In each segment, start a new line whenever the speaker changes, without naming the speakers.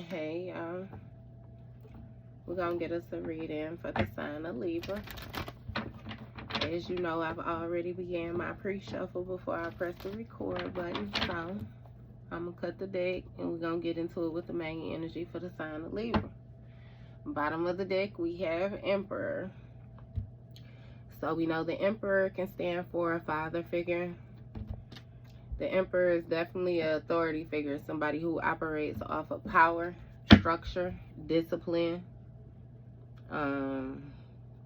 Hey, we're gonna get us a reading for the sign of Libra. As you know, I've already began my pre-shuffle before I press the record button, so I'm gonna cut the deck and we're gonna get into it with the main energy for the sign of Libra. Bottom of the deck, we have Emperor. So we know the Emperor can stand for a father figure. The Emperor is definitely an authority figure, somebody who operates off of power, structure, discipline,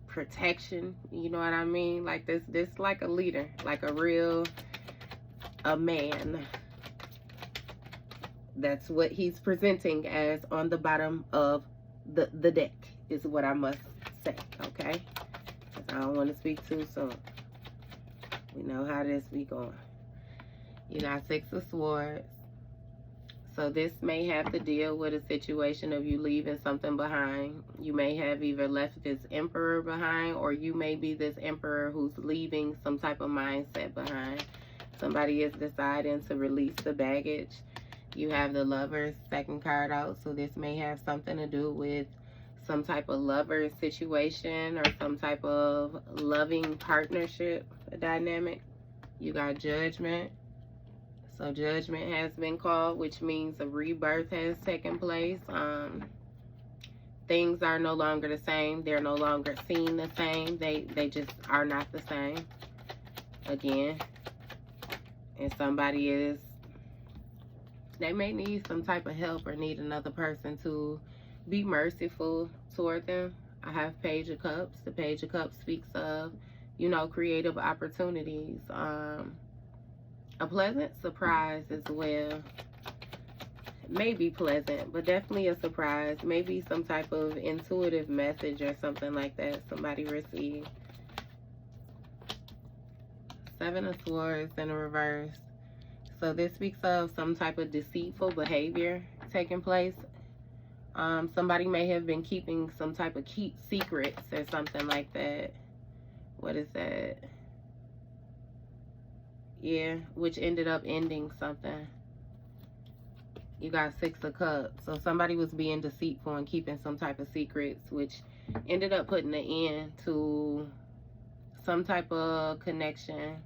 protection. You know what I mean? Like this like a leader, like a man. That's what he's presenting as on the bottom of the deck, is what I must say, okay? Because I don't want to speak too soon. We know how this be going. You got Six of Swords. So this may have to deal with a situation of you leaving something behind. You may have either left this Emperor behind, or you may be this Emperor who's leaving some type of mindset behind. Somebody is deciding to release the baggage. You have the Lover's second card out, so this may have something to do with some type of lover situation or some type of loving partnership dynamic. You got Judgment. So judgment has been called, which means a rebirth has taken place. Things are no longer the same. They're no longer seen the same. They just are not the same again. And somebody is, they may need some type of help or need another person to be merciful toward them. I have Page of Cups. The Page of Cups speaks of, you know, creative opportunities. A pleasant surprise as well. Maybe pleasant, but definitely a surprise. Maybe some type of intuitive message or something like that somebody received. Seven of Swords in reverse. So this speaks of some type of deceitful behavior taking place. Somebody may have been keeping some type of secrets or something like that. What is that? Yeah, which ended up ending something. You got Six of Cups. So somebody was being deceitful and keeping some type of secrets, which ended up putting an end to some type of connection.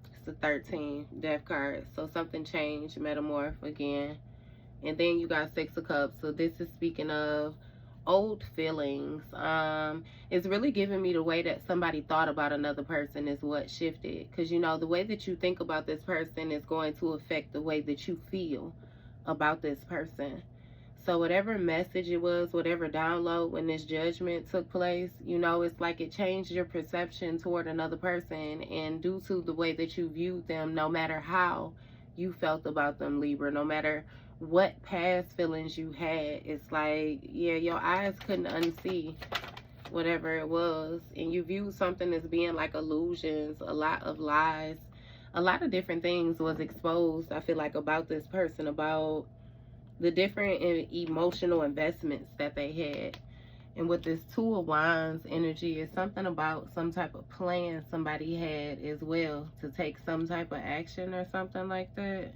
It's the 13, Death card. So something changed, metamorph again. And then you got Six of Cups. So this is speaking of old feelings. It's really giving me the way that somebody thought about another person is what shifted, because you know the way that you think about this person is going to affect the way that you feel about this person. So whatever message it was, whatever download when this judgment took place, you know, it's like it changed your perception toward another person, and due to the way that you viewed them, no matter how you felt about them, Libra, no matter what past feelings you had, it's like, yeah, your eyes couldn't unsee whatever it was, and you viewed something as being like illusions, a lot of lies, a lot of different things was exposed, I feel like, about this person, about the different emotional investments that they had. And with this Two of Wands energy, is something about some type of plan somebody had as well to take some type of action or something like that.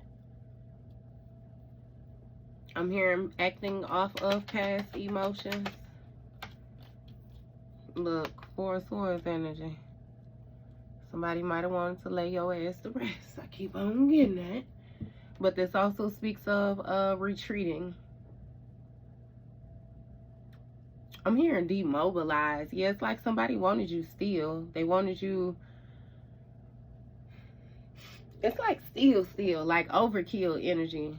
I'm hearing acting off of past emotions. Look, Four of Swords energy. Somebody might have wanted to lay your ass to rest. I keep on getting that. But this also speaks of retreating. I'm hearing demobilize. Yeah, it's like somebody wanted you still. They wanted you. It's like still, like overkill energy.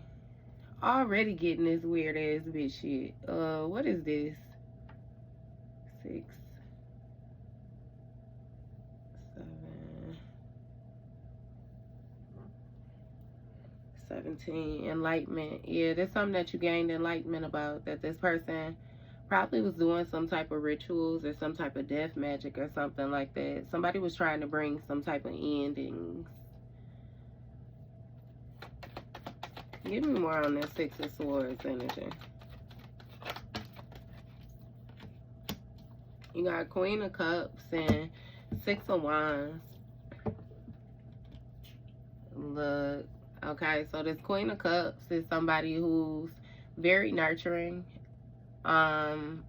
Already getting this weird ass bitch shit. What is this? 6, 7, 17. Enlightenment. Yeah, there's something that you gained enlightenment about, that this person probably was doing some type of rituals or some type of death magic or something like that. Somebody was trying to bring some type of endings. Give me more on that Six of Swords energy. You got Queen of Cups and Six of Wands. Look, Okay, so this Queen of Cups is somebody who's very nurturing, um,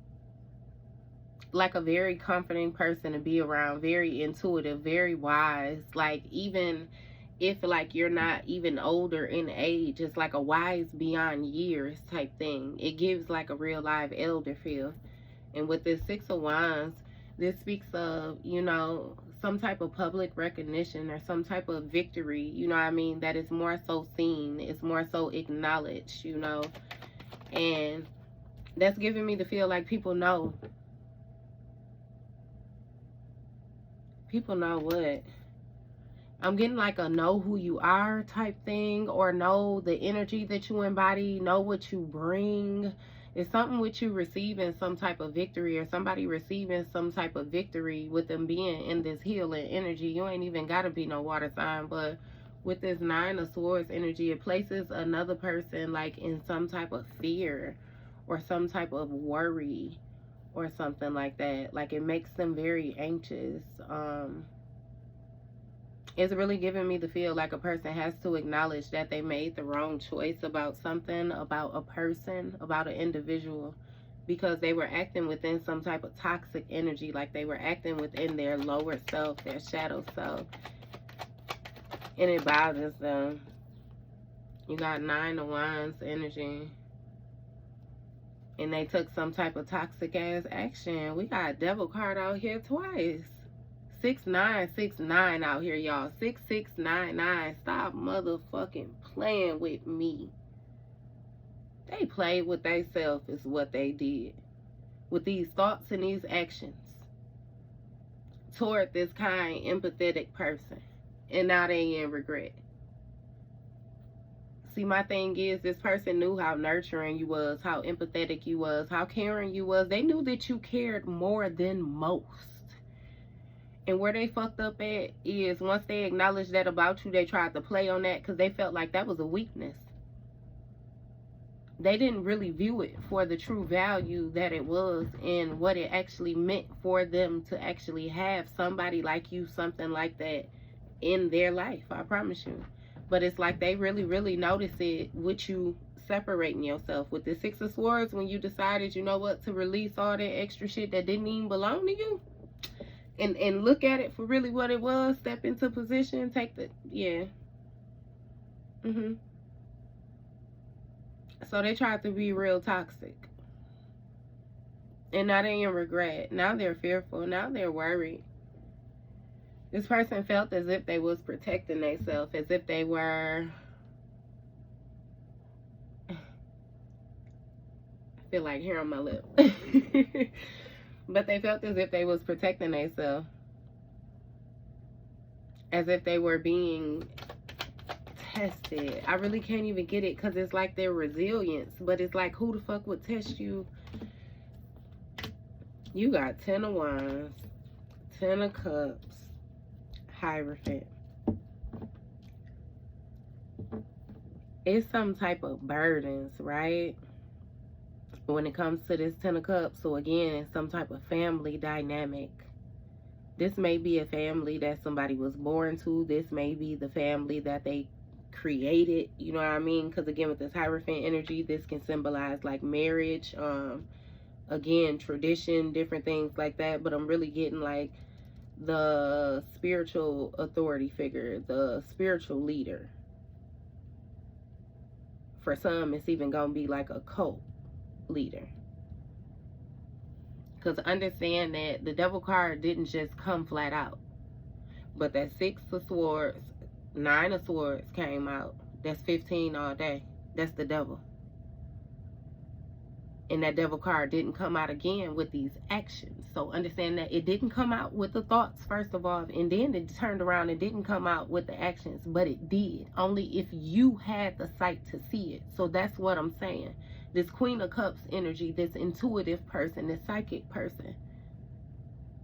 like a very comforting person to be around, very intuitive, very wise. Like, even if like you're not even older in age, it's like a wise beyond years type thing. It gives like a real live elder feel. And with this Six of Wands, this speaks of, you know, some type of public recognition or some type of victory, you know what I mean, that is more so seen, it's more so acknowledged, you know. And that's giving me the feel like people know. People know what? I'm getting like a know who you are type thing, or know the energy that you embody, know what you bring. It's something with you receiving some type of victory, or somebody receiving some type of victory with them being in this healing energy. You ain't even got to be no water sign, but with this Nine of Swords energy, it places another person like in some type of fear or some type of worry or something like that. Like, it makes them very anxious. It's really giving me the feel like a person has to acknowledge that they made the wrong choice about something, about a person, about an individual, because they were acting within some type of toxic energy, like they were acting within their lower self, their shadow self, and it bothers them. You got Nine of Wands energy, and they took some type of toxic ass action. We got a Devil card out here twice. 6969 out here, y'all. 6699. Stop motherfucking playing with me. They played with themselves is what they did with these thoughts and these actions toward this kind, empathetic person, and now they in regret. See, my thing is, this person knew how nurturing you was, how empathetic you was, how caring you was. They knew that you cared more than most. And where they fucked up at is, once they acknowledged that about you, they tried to play on that because they felt like that was a weakness. They didn't really view it for the true value that it was and what it actually meant for them to actually have somebody like you, something like that in their life. I promise you. But it's like they really, really noticed it with you separating yourself. With the Six of Swords, when you decided, you know what, to release all that extra shit that didn't even belong to you. And look at it for really what it was. Step into position. Take the, yeah. So they tried to be real toxic. And now they in regret. Now they're fearful. Now they're worried. This person felt as if they was protecting themselves. As if they were... I feel like hair on my lip. But they felt as if they was protecting themselves. As if they were being tested. I really can't even get it because it's like their resilience. But it's like, who the fuck would test you? You got 10 of Wands, 10 of Cups, Hierophant. It's some type of burdens, right? When it comes to this 10 of Cups. So again, it's some type of family dynamic. This may be a family that somebody was born to. This may be the family that they created, you know what I mean? Because again, with this Hierophant energy, this can symbolize like marriage, again, tradition, different things like that. But I'm really getting like the spiritual authority figure, the spiritual leader. For some, it's even gonna be like a cult leader. Because understand that the Devil card didn't just come flat out. But that Six of Swords, Nine of Swords came out. That's 15 all day. That's the Devil. And that Devil card didn't come out again with these actions. So understand that it didn't come out with the thoughts, first of all. And then it turned around and didn't come out with the actions. But it did. Only if you had the sight to see it. So that's what I'm saying. This Queen of Cups energy, this intuitive person, this psychic person,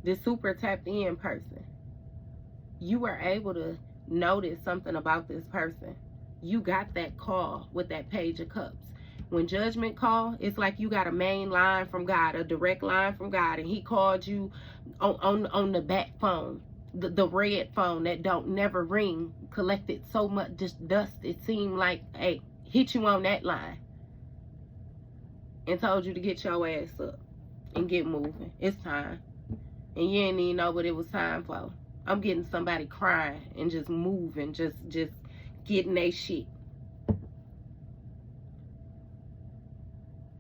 this super tapped in person. You were able to notice something about this person. You got that call with that Page of Cups. When judgment call, it's like you got a main line from God, a direct line from God, and he called you on the back phone, the red phone that don't never ring, collected so much dust, it seemed like, hey, hit you on that line and told you to get your ass up and get moving. It's time. And you didn't even know what it was time for. I'm getting somebody crying and just moving, just getting their shit.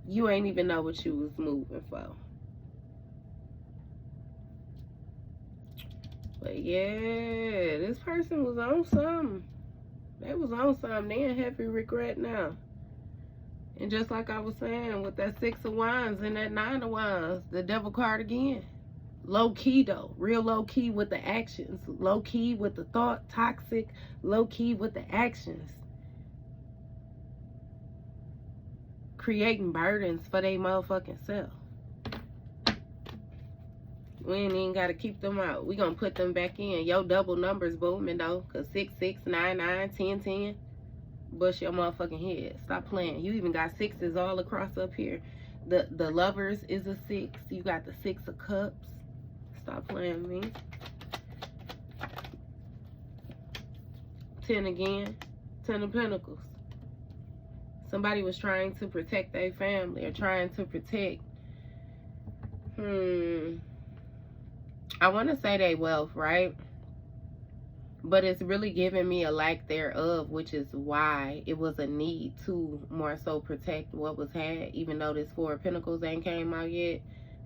You ain't even know what you was moving for. But yeah, this person was on something. They was on something. They in heavy regret now. And just like I was saying, with that 6 of Wands and that 9 of Wands, the devil card again. Low key though. Real low key with the actions. Low key with the thought. Toxic. Low key with the actions. Creating burdens for their motherfucking self. We ain't even got to keep them out. We gonna put them back in. Your double numbers booming though. Cause 6, 6, 9, 9, 10, 10. Bust your motherfucking head. Stop playing. You even got 6s all across up here. The lovers is a 6. You got the 6 of cups. Stop playing with me. 10 again. 10 of pentacles. Somebody was trying to protect their family or trying to protect I want to say they wealth, right? But it's really giving me a lack thereof, which is why it was a need to more so protect what was had, even though this 4 of Pentacles ain't came out yet.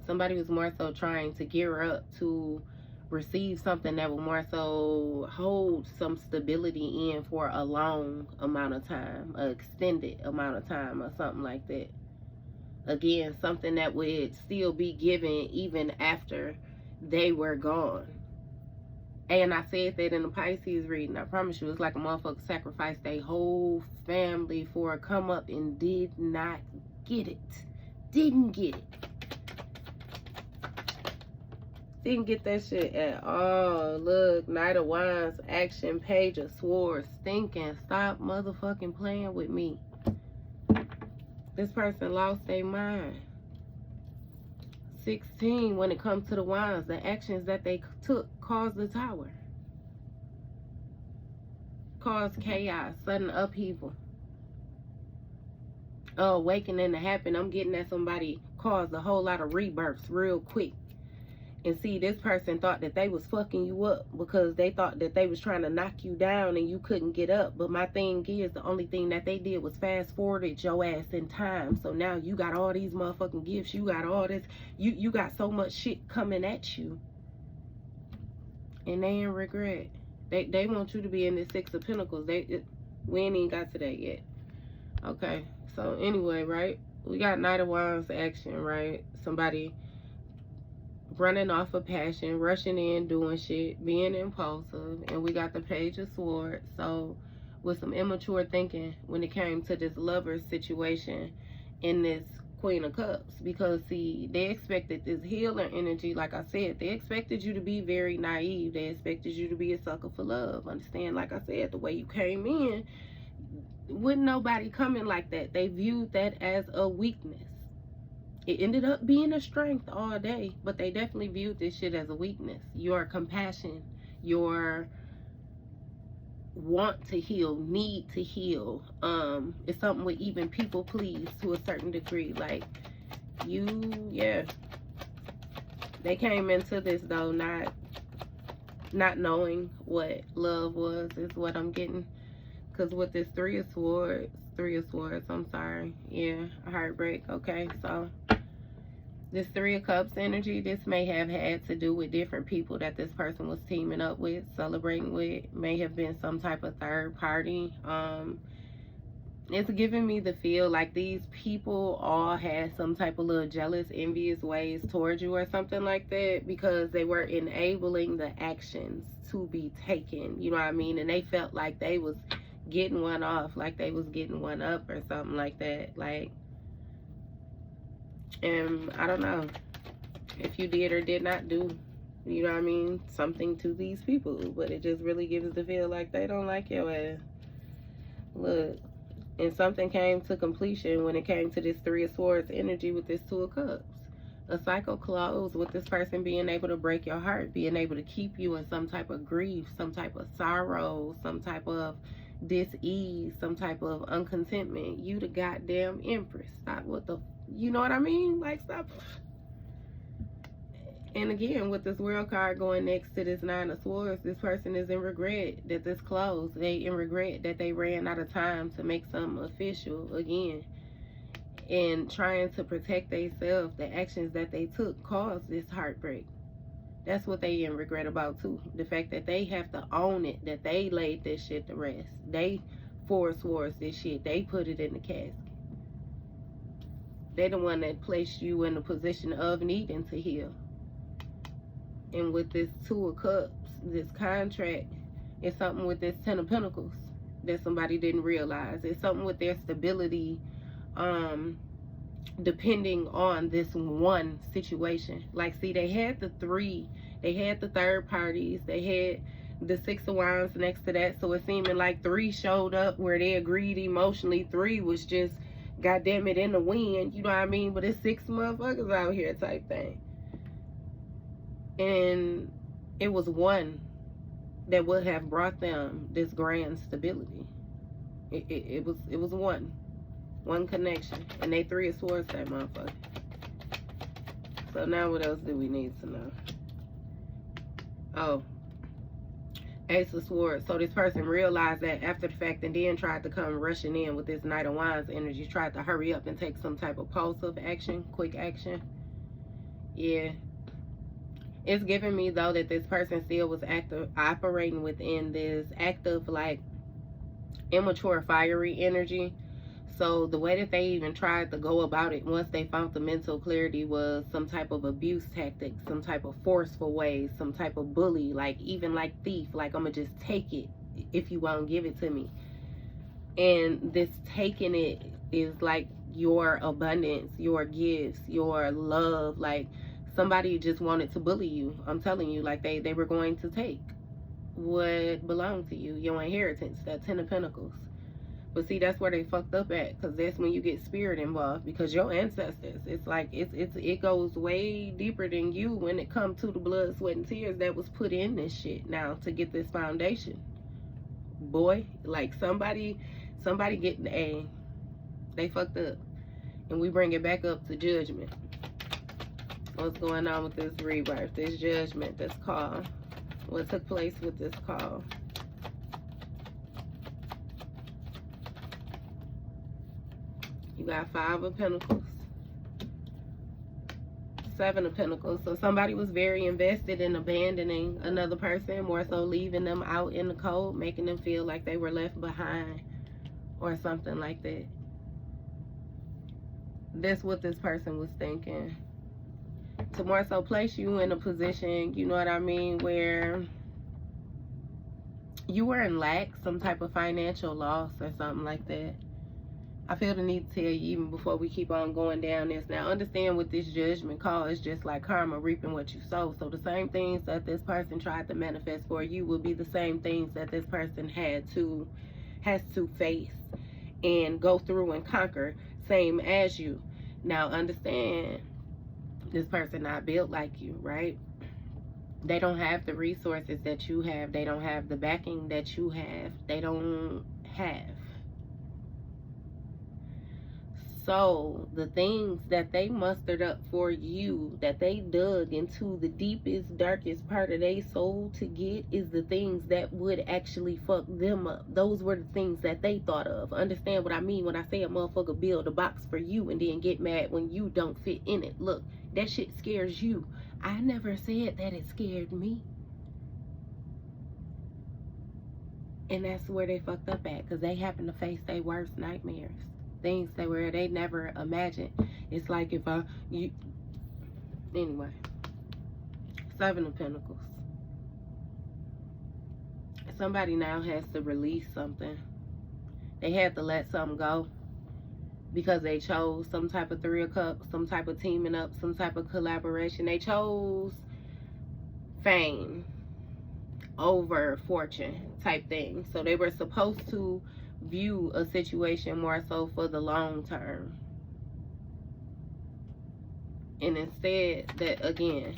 Somebody was more so trying to gear up to receive something that will more so hold some stability in for a long amount of time, an extended amount of time or something like that. Again, something that would still be given even after they were gone. And I said that in the Pisces reading. I promise you, it's like a motherfucker sacrificed their whole family for a come up and did not get it. Didn't get it. Didn't get that shit at all. Look, Knight of Wands, action, Page of Swords, thinking. Stop motherfucking playing with me. This person lost their mind. 16, when it comes to the Wands, the actions that they took caused the Tower. Caused chaos, sudden upheaval. Awakening to happen. I'm getting that somebody caused a whole lot of rebirths real quick. And see, this person thought that they was fucking you up because they thought that they was trying to knock you down and you couldn't get up. But my thing is, the only thing that they did was fast forwarded your ass in time. So now you got all these motherfucking gifts. You got all this. You got so much shit coming at you. And they in regret. They want you to be in this 6 of Pentacles. We ain't even got to that yet. Okay. So anyway, right? We got Knight of Wands action, right? Somebody running off of passion, rushing in, doing shit, being impulsive. And we got the Page of Swords. So with some immature thinking when it came to this lover situation in this Queen of Cups. Because see, they expected this healer energy. Like I said, they expected you to be very naive. They expected you to be a sucker for love. Understand, like I said, the way you came in, wouldn't nobody come in like that. They viewed that as a weakness. It ended up being a strength all day, but they definitely viewed this shit as a weakness. Your compassion, your want to heal, need to heal, is something with even people please to a certain degree. Like, yeah. They came into this, though, not knowing what love was, is what I'm getting. Because with this 3 of Swords, I'm sorry. Yeah, Heartbreak, okay, so this 3 of Cups energy, this may have had to do with different people that this person was teaming up with, celebrating with. May have been some type of third party. It's giving me the feel like these people all had some type of little jealous, envious ways towards you or something like that, because they were enabling the actions to be taken. You know what I mean? And they felt like they was getting one off, like they was getting one up or something like that. Like, and I don't know if you did or did not do, you know what I mean, something to these people, but it just really gives the feel like they don't like your ass. Look, and something came to completion when it came to this 3 of Swords energy with this 2 of Cups. A cycle closed with this person being able to break your heart, being able to keep you in some type of grief, some type of sorrow, some type of dis-ease, some type of uncontentment. You the goddamn empress. Stop what the, you know what I mean? Like, stop. And again, with this world card going next to this Nine of Swords, this person is in regret that this closed. They in regret that they ran out of time to make something official again. And trying to protect themselves, the actions that they took caused this heartbreak. That's what they in regret about too. The fact that they have to own it, that they laid this shit to rest. They forswore this shit. They put it in the casket. They the one that placed you in a position of needing to heal. And with this Two of Cups, this contract, it's something with this Ten of Pentacles that somebody didn't realize. It's something with their stability, depending on this one situation. Like, see, they had the three, they had the third parties, they had the Six of Wands next to that, so it seeming like three showed up where they agreed emotionally. Three was just, goddamn it, in the wind, you know what I mean? But it's six motherfuckers out here type thing. And it was one that would have brought them this grand stability. It was one connection, and they Three of Swords, that motherfucker. So now what else do we need to know? Oh, Ace of Swords. So this person realized that after the fact, and then tried to come rushing in with this Knight of Wands energy, tried to hurry up and take some type of impulsive action, quick action. Yeah. It's giving me, though, that this person still was operating within this active, like, immature, fiery energy. So the way that they even tried to go about it once they found the mental clarity was some type of abuse tactic, some type of forceful ways, some type of bully, like even like thief, like I'm gonna just take it if you won't give it to me. And this taking it is like your abundance, your gifts, your love. Like, somebody just wanted to bully you. I'm telling you, like they were going to take what belonged to you, your inheritance, that Ten of Pentacles. But see, that's where they fucked up at, because that's when you get spirit involved, because your ancestors, it's like it goes way deeper than you when it comes to the blood, sweat, and tears that was put in this shit now to get this foundation. Boy, like somebody getting they fucked up. And we bring it back up to Judgment. What's going on with this rebirth, this Judgment, this call? What took place with this call? You got Five of Pentacles, Seven of Pentacles. So somebody was very invested in abandoning another person, more so leaving them out in the cold, making them feel like they were left behind or something like that. That's what this person was thinking. To more so place you in a position, you know what I mean, where you were in lack, some type of financial loss or something like that. I feel the need to tell you even before we keep on going down this. Now, understand with this Judgment call, it's just like karma, reaping what you sow. So the same things that this person tried to manifest for you will be the same things that this person has to face and go through and conquer, same as you. Now, understand, this person not built like you, right? They don't have the resources that you have. They don't have the backing that you have. They don't have. So the things that they mustered up for you, that they dug into the deepest, darkest part of their soul to get, is the things that would actually fuck them up. Those were the things that they thought of. Understand what I mean when I say a motherfucker build a box for you and then get mad when you don't fit in it. Look, that shit scares you. I never said that it scared me. And that's where they fucked up at, because they happen to face their worst nightmares. Things that were they never imagined. It's like if anyway, Seven of Pentacles. Somebody now has to release something. They had to let something go because they chose some type of Three of Cups, some type of teaming up, some type of collaboration. They chose fame over fortune type thing. So they were supposed to view a situation more so for the long term. And instead, that again,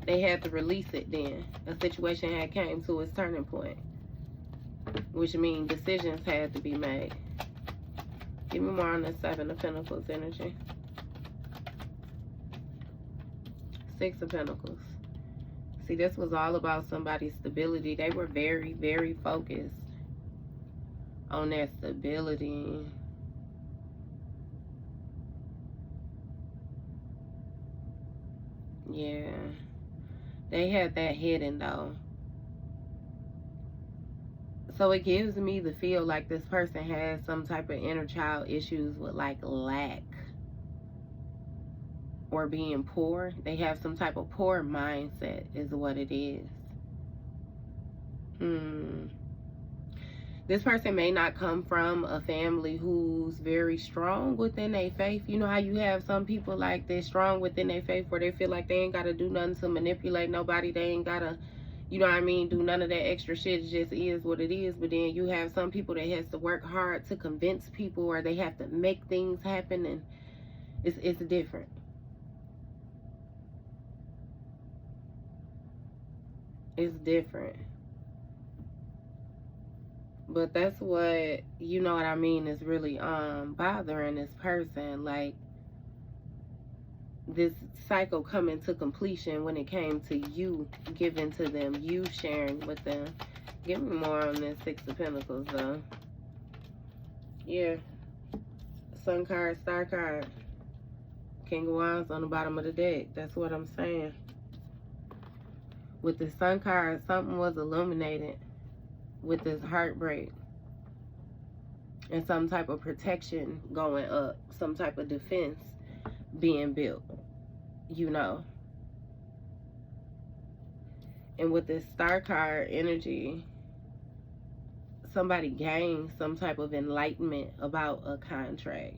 they had to release it then. A situation had came to its turning point, which means decisions had to be made. Give me more on the Seven of Pentacles energy. Six of Pentacles. See, this was all about somebody's stability. They were very, very focused on their stability. Yeah. They had that hidden though. So it gives me the feel like this person has some type of inner child issues with like lack or being poor. They have some type of poor mindset is what it is. This person may not come from a family who's very strong within their faith. You know how you have some people like they're strong within their faith where they feel like they ain't got to do nothing to manipulate nobody. They ain't got to, you know what I mean, do none of that extra shit. It just is what it is. But then you have some people that has to work hard to convince people, or they have to make things happen, and it's different. It's different. But that's what, you know what I mean, is really bothering this person. Like, this cycle coming to completion when it came to you giving to them, you sharing with them. Give me more on this Six of Pentacles, though. Yeah. Sun card, Star card. King of Wands on the bottom of the deck. That's what I'm saying. With the Sun card, something was illuminated with this heartbreak. And some type of protection going up. Some type of defense being built. You know. And with this Star card energy, somebody gained some type of enlightenment about a contract.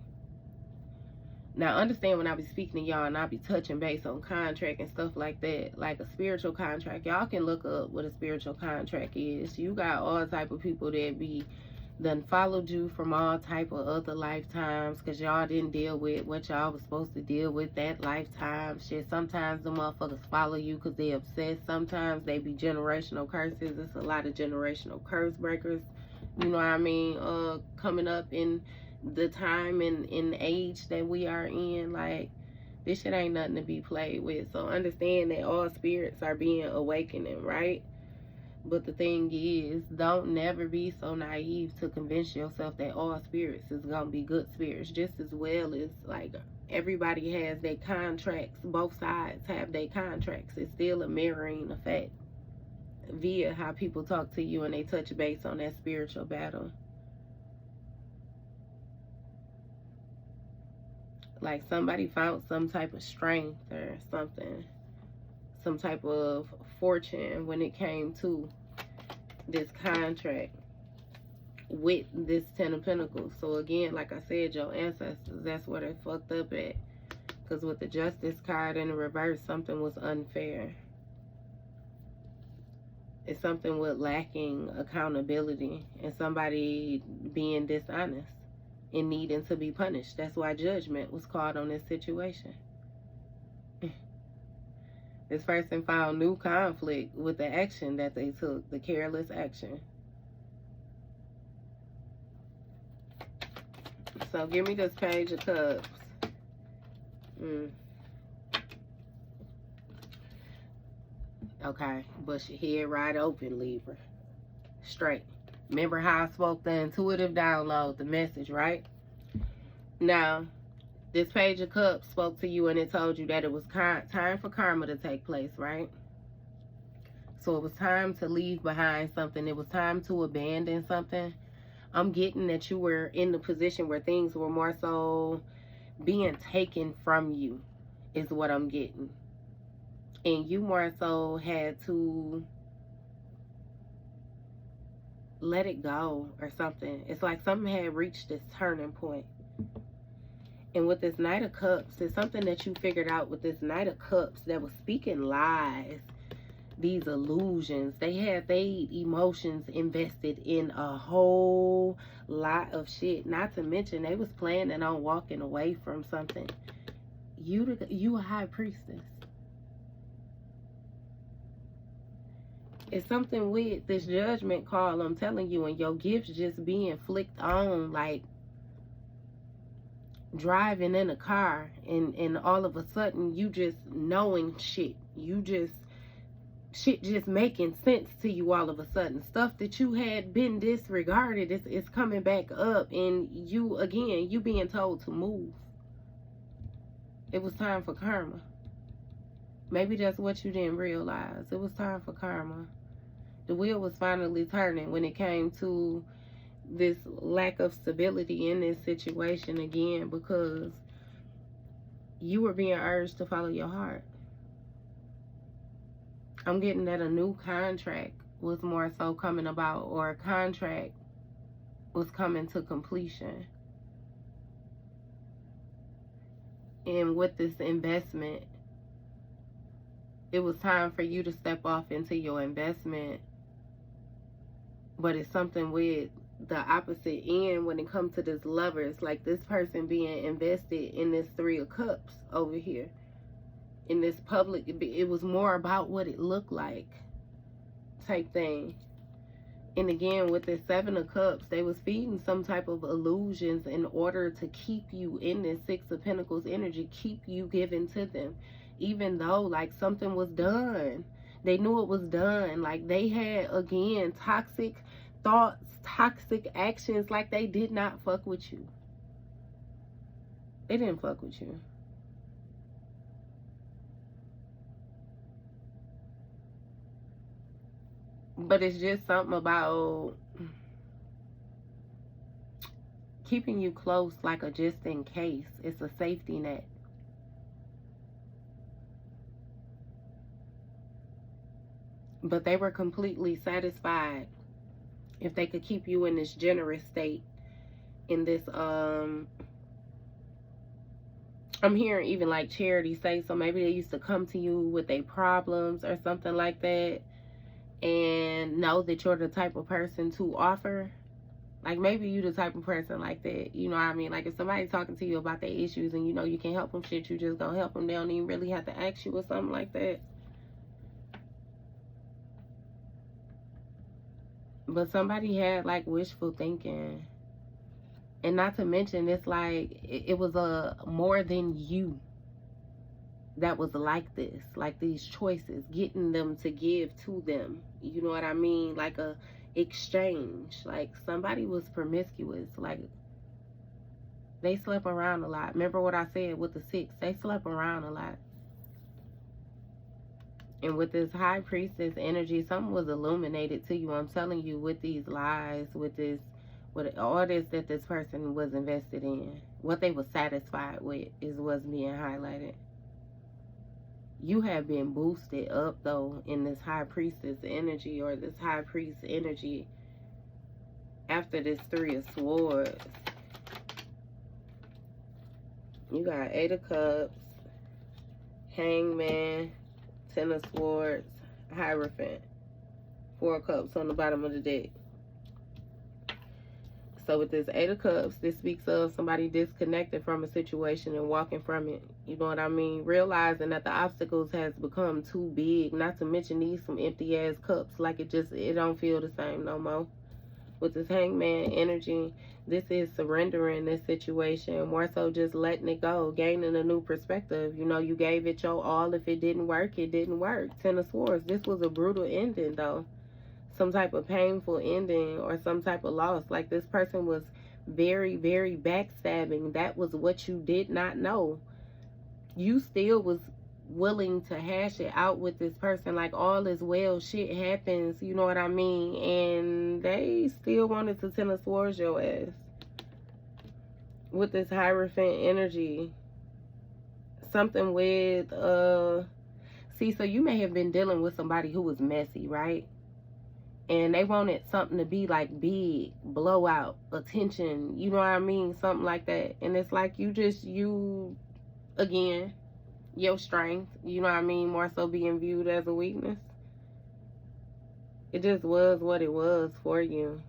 Now, understand when I be speaking to y'all and I be touching base on contract and stuff like that, like a spiritual contract, y'all can look up what a spiritual contract is. You got all type of people that be done followed you from all type of other lifetimes because y'all didn't deal with what y'all was supposed to deal with that lifetime. Shit, sometimes the motherfuckers follow you because they obsessed. Sometimes they be generational curses. It's a lot of generational curse breakers, you know what I mean, coming up in the time and in age that we are in. Like, this shit ain't nothing to be played with. So understand that all spirits are being awakened, right? But the thing is, don't never be so naive to convince yourself that all spirits is gonna be good spirits. Just as well as, like, everybody has their contracts. Both sides have their contracts. It's still a mirroring effect via how people talk to you and they touch base on that spiritual battle. Like, somebody found some type of strength or something, some type of fortune when it came to this contract with this Ten of Pentacles. So again, like I said, your ancestors, that's where they fucked up at. Because with the Justice card in the reverse, something was unfair. It's something with lacking accountability and somebody being dishonest and needing to be punished. That's why judgment was called on this situation. This person found new conflict with the action that they took, the careless action. So give me this Page of Cups. Okay, bust your head right open, Libra. Straight. Remember how I spoke the intuitive download, the message, right? Now, this Page of Cups spoke to you and it told you that it was time for karma to take place, right? So it was time to leave behind something. It was time to abandon something. I'm getting that you were in the position where things were more so being taken from you, is what I'm getting. And you more so had to let it go or something. It's like something had reached this turning point. And with this Knight of Cups, it's something that you figured out with this Knight of Cups that was speaking lies, these illusions. They had their emotions invested in a whole lot of shit. Not to mention, they was planning on walking away from something. you a high priestess. It's something with this judgment call, I'm telling you, and your gifts just being flicked on, like driving in a car and all of a sudden you just knowing shit. Shit just making sense to you all of a sudden. Stuff that you had been disregarded is coming back up, and you being told to move. It was time for karma. Maybe that's what you didn't realize. It was time for karma. The wheel was finally turning when it came to this lack of stability in this situation again, because you were being urged to follow your heart. I'm getting that a new contract was more so coming about, or a contract was coming to completion. And with this investment, it was time for you to step off into your investment. But it's something with the opposite end when it comes to this Lovers, like this person being invested in this Three of Cups over here. In this public, it was more about what it looked like type thing. And again, with this Seven of Cups, they was feeding some type of illusions in order to keep you in this Six of Pentacles energy, keep you giving to them. Even though, like, something was done. They knew it was done. Like, they had, again, toxic thoughts, toxic actions. Like, they did not fuck with you. They didn't fuck with you. But it's just something about keeping you close, like a just in case. It's a safety net. But they were completely satisfied if they could keep you in this generous state, in this, I'm hearing even like charity say, so maybe they used to come to you with their problems or something like that, and know that you're the type of person to offer. Like, maybe you the type of person like that, you know what I mean? Like, if somebody's talking to you about their issues and you know you can't help them, shit, you just gonna help them. They don't even really have to ask you or something like that. But somebody had like wishful thinking. And not to mention, it's like it was a more than you that was like this, like these choices, getting them to give to them. You know what I mean? Like a exchange. Like somebody was promiscuous. Like they slept around a lot. Remember what I said with the Six? They slept around a lot. And with this High Priestess energy, something was illuminated to you. I'm telling you, with these lies, with this, with all this that this person was invested in, what they were satisfied with is what's being highlighted. You have been boosted up, though, in this High Priestess energy, or this High Priest energy, after this Three of Swords. You got Eight of Cups, Hangman, Ten of Swords, Hierophant, Four of Cups on the bottom of the deck. So with this Eight of Cups, this speaks of somebody disconnected from a situation and walking from it. You know what I mean? Realizing that the obstacles has become too big. Not to mention these some empty ass cups. Like it don't feel the same no more. With this Hangman energy, this is surrendering this situation. More so just letting it go. Gaining a new perspective. You know, you gave it your all. If it didn't work, it didn't work. Ten of Swords. This was a brutal ending though. Some type of painful ending or some type of loss. Like this person was very, very backstabbing. That was what you did not know. You still was willing to hash it out with this person. Like all is well, shit happens, you know what I mean? And they still wanted to Ten of Swords your ass. With this Hierophant energy. Something with, see, so you may have been dealing with somebody who was messy, right? And they wanted something to be like big, blowout, attention, you know what I mean? Something like that. And it's like you, again, your strength, you know what I mean? More so being viewed as a weakness. It just was what it was for you.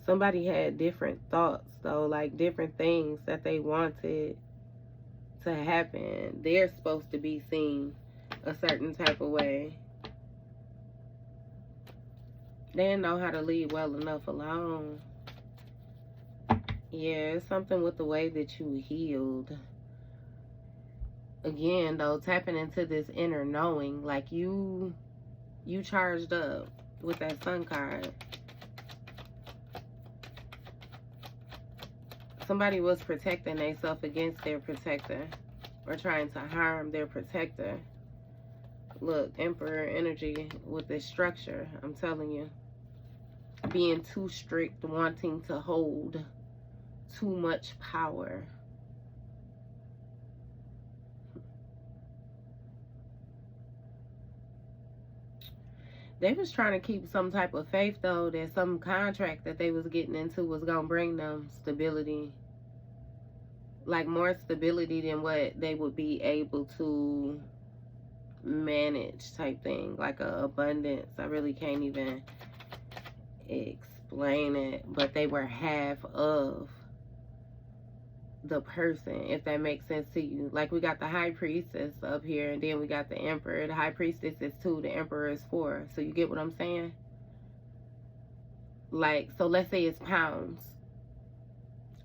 Somebody had different thoughts, though, like different things that they wanted. to happen. They're supposed to be seen a certain type of way. They didn't know how to leave well enough alone. Yeah, it's something with the way that you healed. Again, though, tapping into this inner knowing, like you charged up with that Sun card. Somebody was protecting themselves against their protector, or trying to harm their protector. Look, Emperor energy with this structure, I'm telling you. Being too strict, wanting to hold too much power. They was trying to keep some type of faith, though, that some contract that they was getting into was going to bring them stability. Like more stability than what they would be able to manage type thing. Like a abundance. I really can't even explain it. But they were half of the person, if that makes sense to you. Like we got the High Priestess up here, and then we got the Emperor. The High Priestess is 2, the Emperor is 4. So you get what I'm saying? Like, so let's say it's pounds,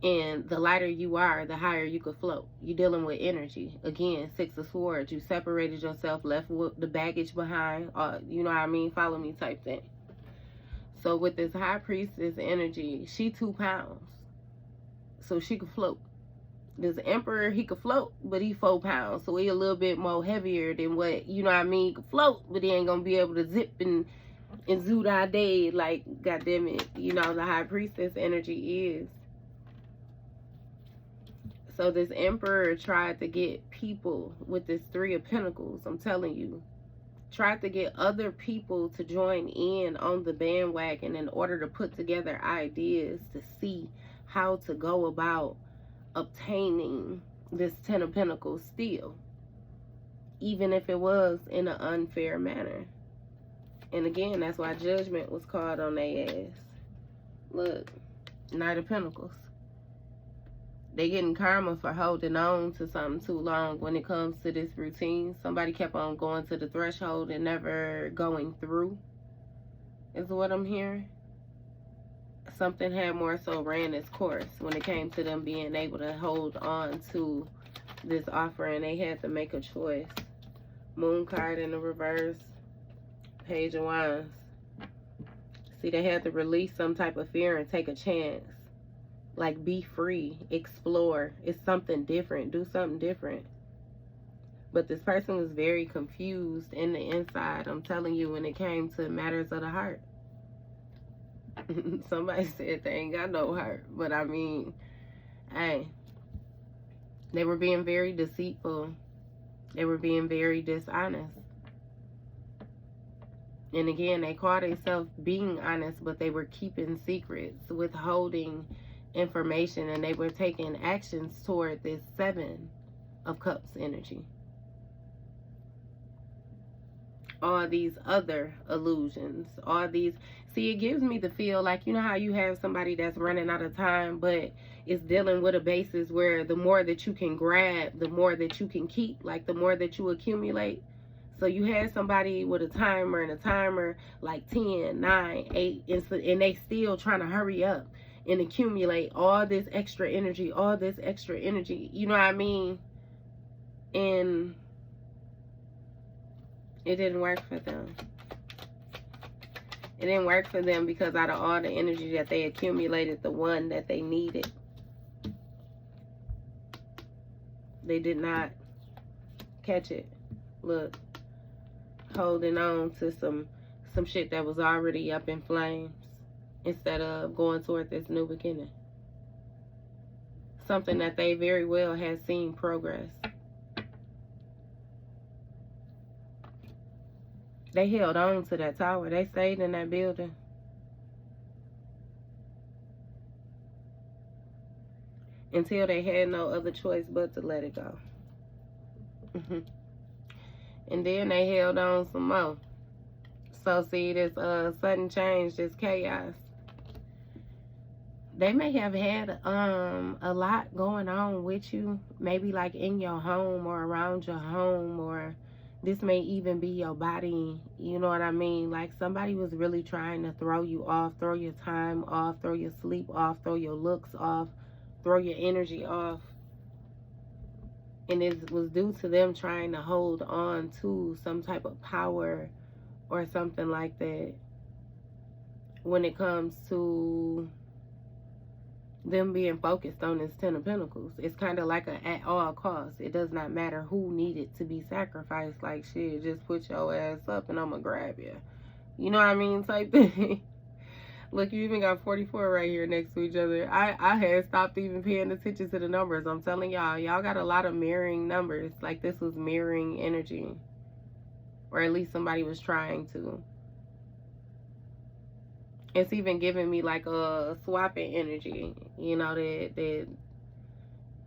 and the lighter you are, the higher you could float. You're dealing with energy. Again, 6 of Swords. You separated yourself, left with the baggage behind. You know what I mean? Follow me type thing. So with this High Priestess energy, she 2 pounds. So she could float. This Emperor, he could float, but he 4 pounds. So he a little bit more heavier than what, you know what I mean? He could float, but he ain't going to be able to zip and zoot all day like, goddamn it, you know, the High Priestess energy is. So this Emperor tried to get people with this 3 of Pentacles, I'm telling you. Tried to get other people to join in on the bandwagon in order to put together ideas to see how to go about obtaining this 10 of Pentacles still, even if it was in an unfair manner. And again, that's why judgment was called on their ass. Look, Knight of Pentacles. They getting karma for holding on to something too long when it comes to this routine. Somebody kept on going to the threshold and never going through, is what I'm hearing. Something had more so ran its course when it came to them being able to hold on to this offer, and they had to make a choice. Moon card in the reverse. Page of Wands. See, they had to release some type of fear and take a chance. Like, be free, explore. It's something different. Do something different. But this person was very confused in the inside, I'm telling you, when it came to matters of the heart. Somebody said they ain't got no heart. But I mean, hey, they were being very deceitful. They were being very dishonest. And again, they called themselves being honest, but they were keeping secrets, withholding information, and they were taking actions toward this 7 of Cups energy. All these other illusions, all these, see, it gives me the feel like, you know how you have somebody that's running out of time, but it's dealing with a basis where the more that you can grab, the more that you can keep, like the more that you accumulate. So you had somebody with a timer and a timer like 10, 9, 8, and they still trying to hurry up and accumulate all this extra energy, all this extra energy, you know what I mean? And it didn't work for them. It didn't work for them because out of all the energy that they accumulated, the one that they needed, they did not catch it. Look, holding on to some shit that was already up in flames instead of going toward this new beginning. Something that they very well had seen progress. They held on to that tower. They stayed in that building. Until they had no other choice but to let it go. And then they held on some more. So see, this sudden change, this chaos. they may have had a lot going on with you, maybe like in your home or around your home, or this may even be your body, you know what I mean? Like somebody was really trying to throw you off, throw your time off, throw your sleep off, throw your looks off, throw your energy off. And it was due to them trying to hold on to some type of power or something like that when it comes to them being focused on this Ten of Pentacles. It's kind of like a at all costs. It does not matter who needed to be sacrificed. Like, shit, just put your ass up and I'm gonna grab you. You know what I mean? Type thing. Look, you even got 44 right here next to each other. I had stopped even paying attention to the numbers. I'm telling y'all, y'all got a lot of mirroring numbers. Like this was mirroring energy. Or at least somebody was trying to. It's even giving me like a swapping energy. You know, that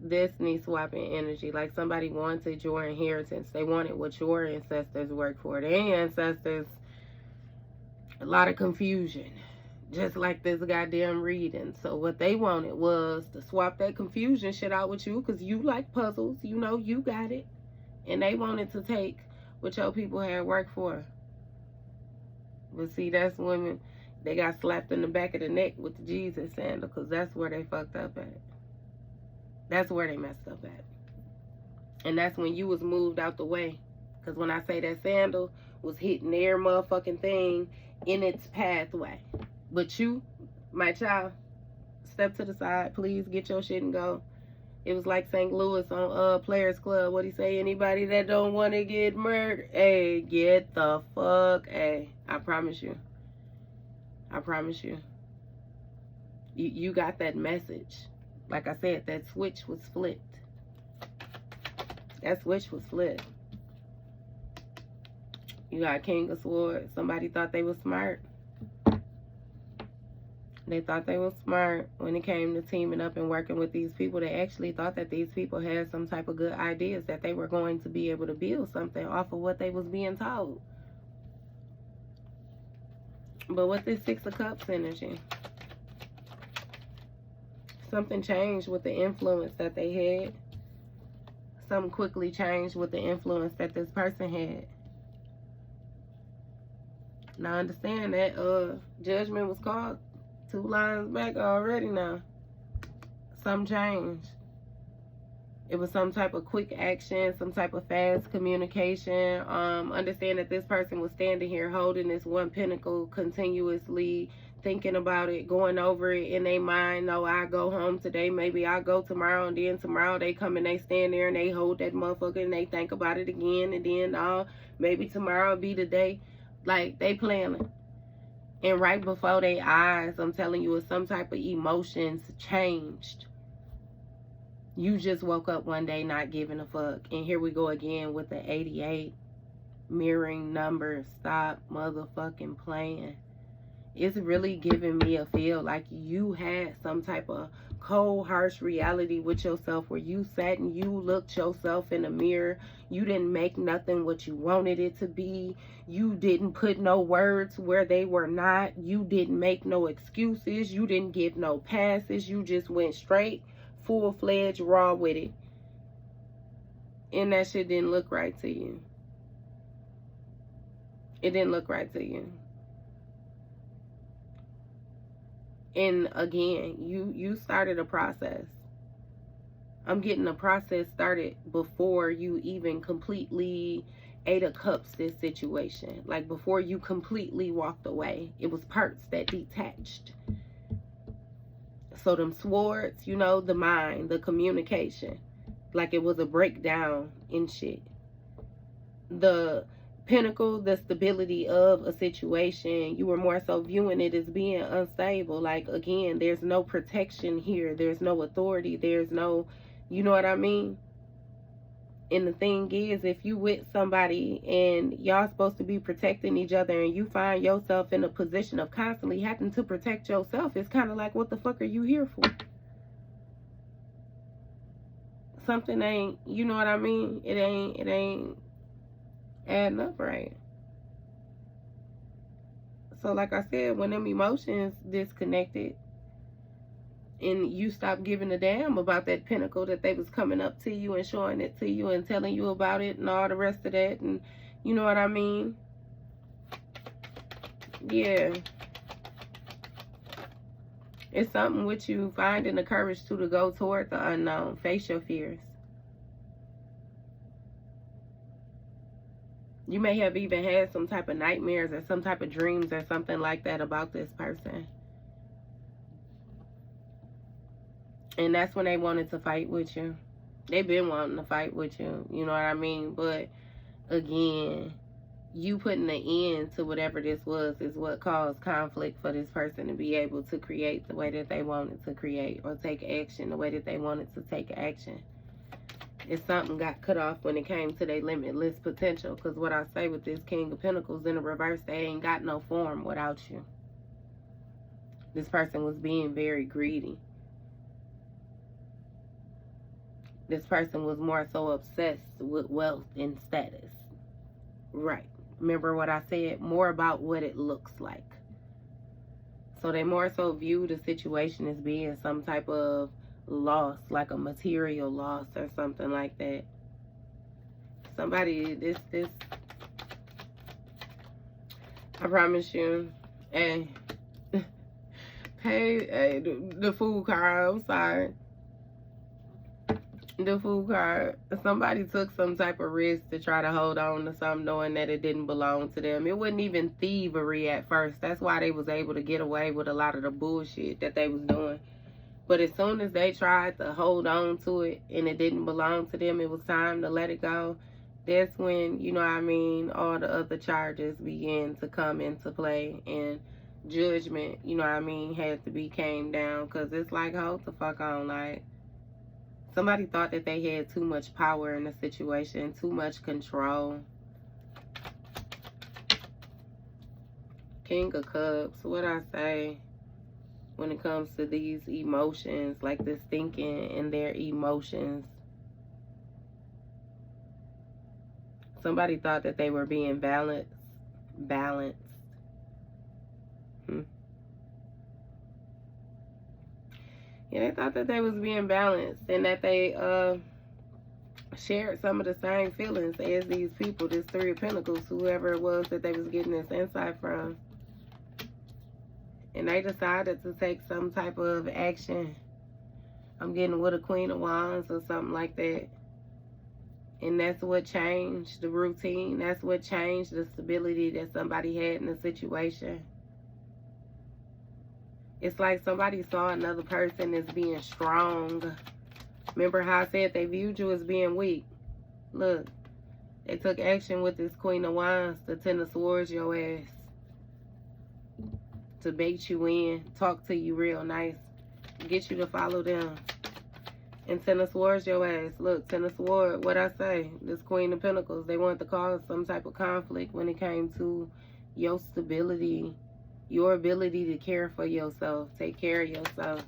destiny swapping energy. Like somebody wanted your inheritance. They wanted what your ancestors worked for. Their ancestors, a lot of confusion. Just like this goddamn reading. So what they wanted was to swap that confusion shit out with you, because you like puzzles. You know, you got it. And they wanted to take what your people had worked for. But see, that's women. They got slapped in the back of the neck with the Jesus sandal, because that's where they fucked up at. That's where they messed up at. And that's when you was moved out the way. Because when I say that sandal was hitting their motherfucking thing in its pathway. But you, my child, step to the side, please, get your shit and go. It was like St. Louis on Players Club. What he say? Anybody that don't want to get murdered, hey, get the fuck, hey. I promise you. I promise you. You got that message. Like I said, that switch was flipped. That switch was flipped. You got King of Swords. Somebody thought they was smart. They thought they were smart when it came to teaming up and working with these people. They actually thought that these people had some type of good ideas, that they were going to be able to build something off of what they was being told. But with this Six of Cups energy, something changed with the influence that they had. Something quickly changed with the influence that this person had. Now understand that judgment was called 2 lines back already now. Some changed. It was some type of quick action, some type of fast communication. Understand that this person was standing here holding this one pentacle continuously, thinking about it, going over it in their mind. No, I go home today, maybe I go tomorrow, and then tomorrow they come and they stand there and they hold that motherfucker and they think about it again, and then maybe tomorrow will be the day. Like, they planning. And right before their eyes, I'm telling you, it's some type of emotions changed. You just woke up one day not giving a fuck. And here we go again with the 88. Mirroring numbers. Stop motherfucking playing. It's really giving me a feel like you had some type of cold, harsh reality with yourself, where you sat and you looked yourself in the mirror. You didn't make nothing what you wanted it to be. You didn't put no words where they were not. You didn't make no excuses. You didn't give no passes. You just went straight, full-fledged, raw with it. And that shit didn't look right to you. It didn't look right to you. And again, you started a process. I'm getting a process started before you even completely 8 of Cups this situation. Like, before you completely walked away. It was parts that detached. So them swords, you know, the mind, the communication. Like it was a breakdown in shit. The pinnacle, the stability of a situation, you were more so viewing it as being unstable. Like, again, there's no protection here. There's no authority. There's no, you know what I mean? And the thing is, if you with somebody and y'all supposed to be protecting each other, and you find yourself in a position of constantly having to protect yourself, it's kind of like, what the fuck are you here for? Something ain't, you know what I mean? It ain't adding up right. So like I said, when them emotions disconnected, and you stopped giving a damn about that pinnacle that they was coming up to you and showing it to you and telling you about it and all the rest of that, and you know what I mean? Yeah. It's something with you finding the courage to go toward the unknown. Face your fears. You may have even had some type of nightmares or some type of dreams or something like that about this person. And that's when they wanted to fight with you. They've been wanting to fight with you. You know what I mean? But again, you putting an end to whatever this was is what caused conflict for this person to be able to create the way that they wanted to create, or take action the way that they wanted to take action. If something got cut off when it came to their limitless potential, because what I say with this King of Pentacles in the reverse, they ain't got no form without you. This person was being very greedy. This person was more so obsessed with wealth and status. Right. Remember what I said? More about what it looks like. So they more so view the situation as being some type of loss, like a material loss or something like that. Somebody, this, I promise you, hey, the Fool card, I'm sorry. The Fool card, somebody took some type of risk to try to hold on to something knowing that it didn't belong to them. It wasn't even thievery at first. That's why they was able to get away with a lot of the bullshit that they was doing. But as soon as they tried to hold on to it and it didn't belong to them, it was time to let it go. That's when, you know what I mean, all the other charges began to come into play, and judgment, you know what I mean, had to be came down. Because it's like, hold the fuck on, like, somebody thought that they had too much power in the situation, too much control. King of Cups, what I say when it comes to these emotions, like this thinking and their emotions. Somebody thought that they were being balanced. Yeah, they thought that they was being balanced and that they shared some of the same feelings as these people, this Three of Pentacles, whoever it was that they was getting this insight from. And they decided to take some type of action. I'm getting with a Queen of Wands or something like that. And that's what changed the routine. That's what changed the stability that somebody had in the situation. It's like somebody saw another person as being strong. Remember how I said they viewed you as being weak? Look, they took action with this Queen of Wands, the Ten of Swords, your ass. To bait you in, talk to you real nice, get you to follow them. And Ten of Swords, your ass. Look, Ten of Swords, what I say, this Queen of Pentacles, they wanted to cause some type of conflict when it came to your stability, your ability to care for yourself, take care of yourself.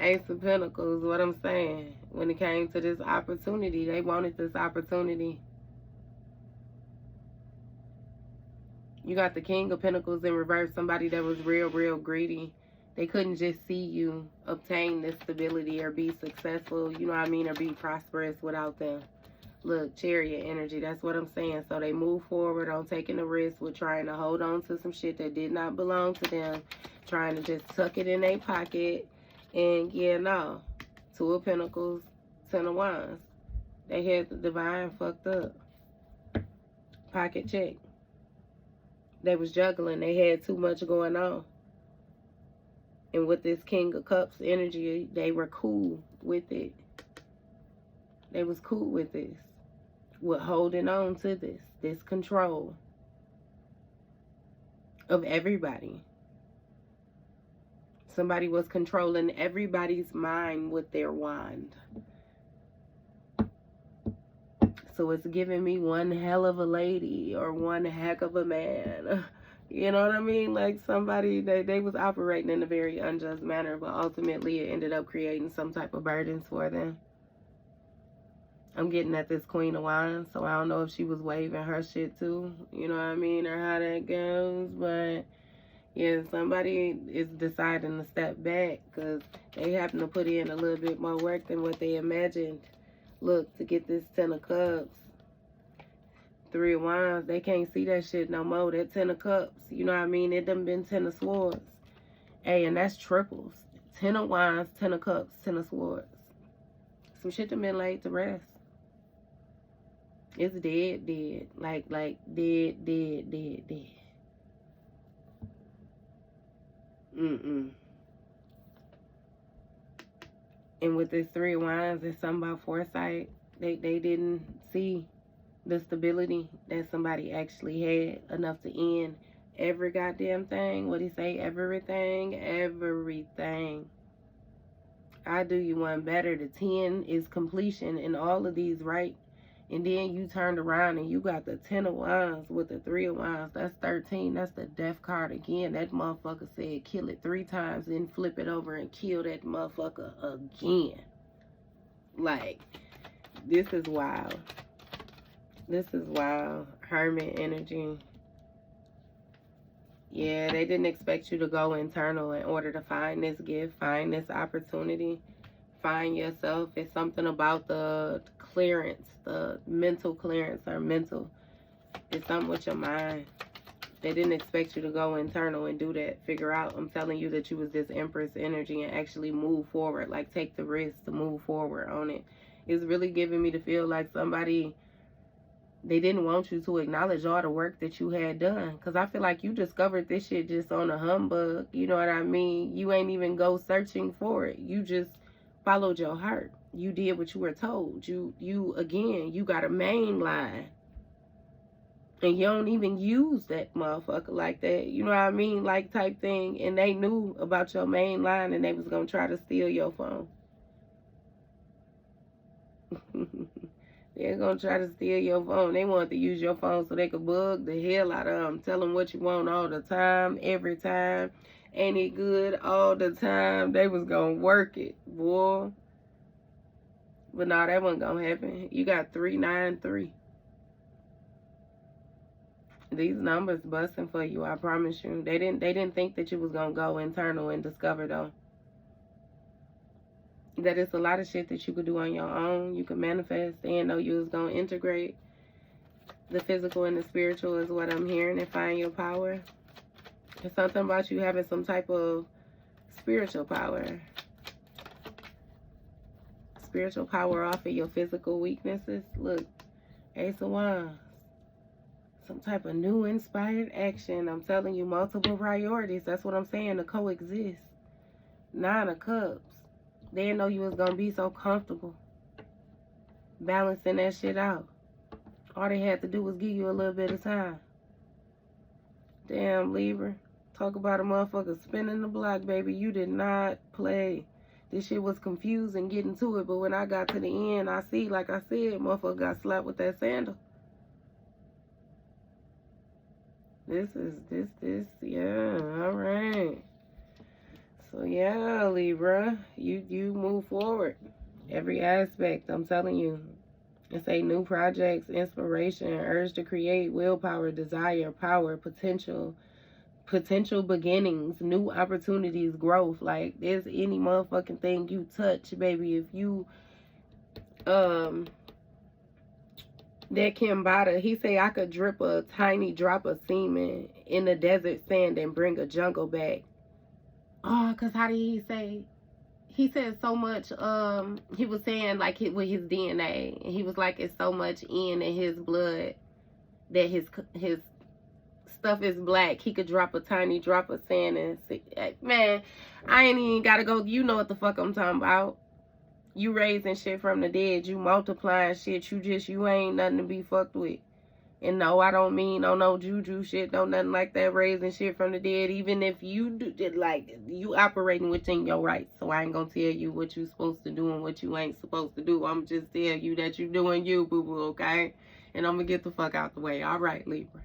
Ace of Pentacles, what I'm saying, when it came to this opportunity, they wanted this opportunity. You got the King of Pentacles in reverse, somebody that was real greedy. They couldn't just see you obtain this stability or be successful, you know what I mean, or be prosperous without them. Look, Chariot energy, that's what I'm saying. So they move forward on taking a risk with trying to hold on to some shit that did not belong to them, trying to just tuck it in their pocket. And yeah, no. Two of Pentacles, Ten of Wands. They had the divine fucked up. Pocket check. They was juggling. They had too much going on. And with this King of Cups energy, they were cool with it. They was cool with this. With holding on to this control of everybody. Somebody was controlling everybody's mind with their wand. So it's giving me one hell of a lady or one heck of a man. You know what I mean? Like somebody, they was operating in a very unjust manner, but ultimately it ended up creating some type of burdens for them. I'm getting at this Queen of Wands, so I don't know if she was waving her shit too, you know what I mean, or how that goes, but Yeah, somebody is deciding to step back because they happen to put in a little bit more work than what they imagined. Look, to get this 10 of Cups, 3 of Wands, they can't see that shit no more. That 10 of Cups, you know what I mean? It done been 10 of Swords. Hey, and that's triples. 10 of Wands, 10 of Cups, 10 of Swords. Some shit done been laid to rest. It's dead, dead. Like dead, dead, dead, dead. And with this 3 of Wands, it's something about foresight. They didn't see the stability that somebody actually had enough to end every goddamn thing. What he say? Everything, everything. I do you one better. The 10 is completion in all of these, right? And then you turned around and you got the 10 of Wands with the 3 of Wands. That's 13. That's the death card again. That motherfucker said kill it 3 times, then flip it over and kill that motherfucker again. Like, this is wild. This is wild. Hermit energy. Yeah, they didn't expect you to go internal in order to find this gift, find this opportunity, find yourself. It's something about the clearance, the mental clearance or mental. It's something with your mind. They didn't expect you to go internal and do that. Figure out, I'm telling you that you was this Empress energy and actually move forward. Like, take the risk to move forward on it. It's really giving me to feel like somebody, they didn't want you to acknowledge all the work that you had done. Because I feel like you discovered this shit just on a humbug. You know what I mean? You ain't even go searching for it. You just followed your heart. You did what you were told. You again, you got a main line. And you don't even use that motherfucker like that. You know what I mean? Like type thing. And they knew about your main line and they was going to try to steal your phone. They're going to try to steal your phone. They wanted to use your phone so they could bug the hell out of them. Tell them what you want all the time, every time. Ain't it good all the time? They was going to work it, boy. But no, that wasn't going to happen. You got 393. These numbers busting for you, I promise you. They didn't think that you was going to go internal and discover, though, that it's a lot of shit that you could do on your own. You could manifest. They didn't know you was going to integrate the physical and the spiritual is what I'm hearing, and find your power. There's something about you having some type of spiritual power. Spiritual power off of your physical weaknesses. Look, Ace of Wands. Some type of new inspired action. I'm telling you, multiple priorities. That's what I'm saying, to coexist. 9 of Cups. They didn't know you was going to be so comfortable balancing that shit out. All they had to do was give you a little bit of time. Damn, Libra. Talk about a motherfucker spinning the block, baby. You did not play. This shit was confusing getting to it, but when I got to the end, I see, like I said, motherfucker got slapped with that sandal. This, yeah, all right. So, yeah, Libra, you move forward. Every aspect, I'm telling you. It's a new projects, inspiration, urge to create, willpower, desire, power, potential beginnings, new opportunities, growth. Like, there's any motherfucking thing you touch, baby. If you, that Kimbada, he say I could drip a tiny drop of semen in the desert sand and bring a jungle back. Oh, because how did he say? He said so much, he was saying like with his DNA. And he was like, it's so much in his blood that his stuff is black. He could drop a tiny drop of sand and see. Man, I ain't even got to go. You know what the fuck I'm talking about. You raising shit from the dead. You multiplying shit. You ain't nothing to be fucked with. And no, I don't mean no juju shit. No, nothing like that. Raising shit from the dead. Even if you do, like, you operating within your rights. So I ain't gonna tell you what you supposed to do and what you ain't supposed to do. I'm just tell you that you doing you, boo-boo, okay? And I'm gonna get the fuck out the way. All right, Libra.